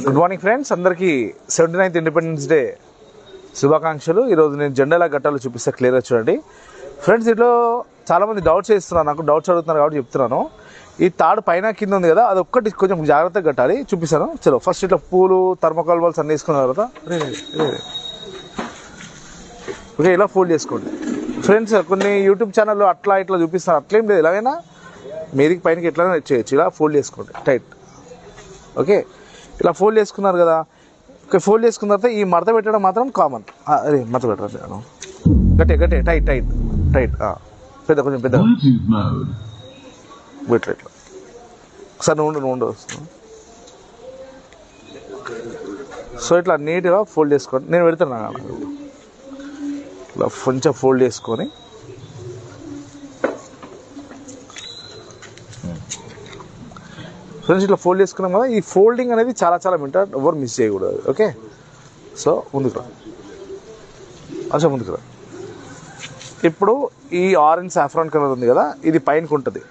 Good morning friends, అందరికీ 79th independence day శుభాకాంక్షలు. ఈరోజు నేను జెండా ఎలా కట్టాలో చూపిస్తే క్లియర్గా చూడండి ఫ్రెండ్స్. ఇంట్లో చాలామంది డౌట్స్ వేస్తున్నారు, నాకు డౌట్స్ అడుగుతున్నారు కాబట్టి చెప్తున్నాను. ఈ తాడు పైన కింద ఉంది కదా, అది ఒక్కటి కొంచెం జాగ్రత్తగా కట్టాలి, చూపిస్తాను. చలో ఫస్ట్ ఇట్లా పూలు థర్మోకాల్ బాల్స్ అన్నీ వేసుకున్న తర్వాత ఓకే ఇలా ఫోల్డ్ చేసుకోండి ఫ్రెండ్స్. కొన్ని యూట్యూబ్ ఛానల్లో అట్లా ఇట్లా చూపిస్తారు, అట్లేం లేదు. ఎలాగైనా మీదికి పైనకి ఎట్లైనా చేయొచ్చు. ఇలా ఫోల్డ్ చేసుకోండి టైట్. ఓకే ఇలా ఫోల్డ్ చేసుకున్నారు కదా. ఓకే ఫోల్డ్ చేసుకున్న తర్వాత ఈ మడత పెట్టడం మాత్రం కామన్. అదే మడత పెట్టాను గట్టే గట్టే టైట్ టైట్ టైట్ పెద్ద కొంచెం పెద్ద ఇట్లా ఇట్లా ఒకసారి నూనె వస్తుంది. సో ఇట్లా నీట్గా ఫోల్డ్ చేసుకోండి. నేను పెడుతున్నాను ఇలా కొంచెం ఫోల్డ్ చేసుకొని ఫ్రెండ్స్ ఇట్లా ఫోల్డ్ చేసుకున్నాం కదా. ఈ ఫోల్డింగ్ అనేది చాలా చాలా ఇంపార్టెంట్, ఎవరు మిస్ చేయకూడదు. ఓకే సో ముందుకు అచ్చా ముందుకు. ఇప్పుడు ఈ ఆరెంజ్ సాఫ్రాన్ కలర్ ఉంది కదా, ఇది పైనకి ఉంటుంది.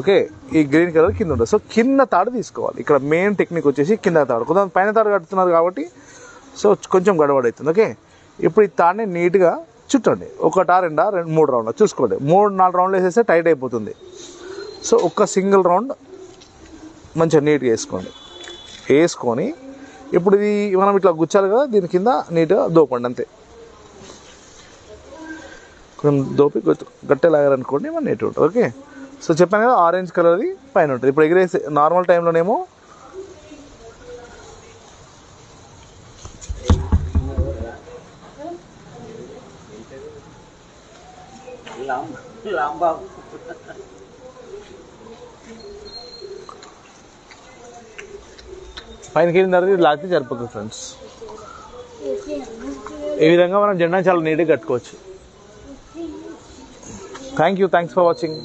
ఓకే ఈ గ్రీన్ కలర్ కింద ఉంటుంది. సో కింద తాడు తీసుకోవాలి. ఇక్కడ మెయిన్ టెక్నిక్ వచ్చేసి కింద తాడు. కొంతమంది పైన తాడు కడుతున్నారు కాబట్టి సో కొంచెం గడబడి అవుతుంది. ఓకే ఇప్పుడు ఈ తాడుని నీట్గా చుట్టండి. ఒకటా రెండా మూడు రౌండ్లు చూసుకోండి. 3-4 రౌండ్లు వేసేస్తే టైట్ అయిపోతుంది. సో ఒక్క సింగిల్ రౌండ్ మంచిగా నీట్గా వేసుకొని ఇప్పుడు ఇది మనం ఇట్లా గుచ్చాలి కదా, దీని కింద నీట్గా దోపండి అంతే. కొంచెం దోపి గట్టెలాగారనుకోండి మన నీట్గా ఉంటుంది. ఓకే సో చెప్పాను కదా ఆరెంజ్ కలర్ది పైన ఉంటుంది. ఇప్పుడు ఎగిరేసి నార్మల్ టైంలోనేమో పైనకి వెళ్ళిన తర్వాత ఇది లాగితే సరిపోతుంది ఫ్రెండ్స్. ఈ విధంగా మనం జెండా చాలా నీట్గా కట్టుకోవచ్చు. Thanks for watching.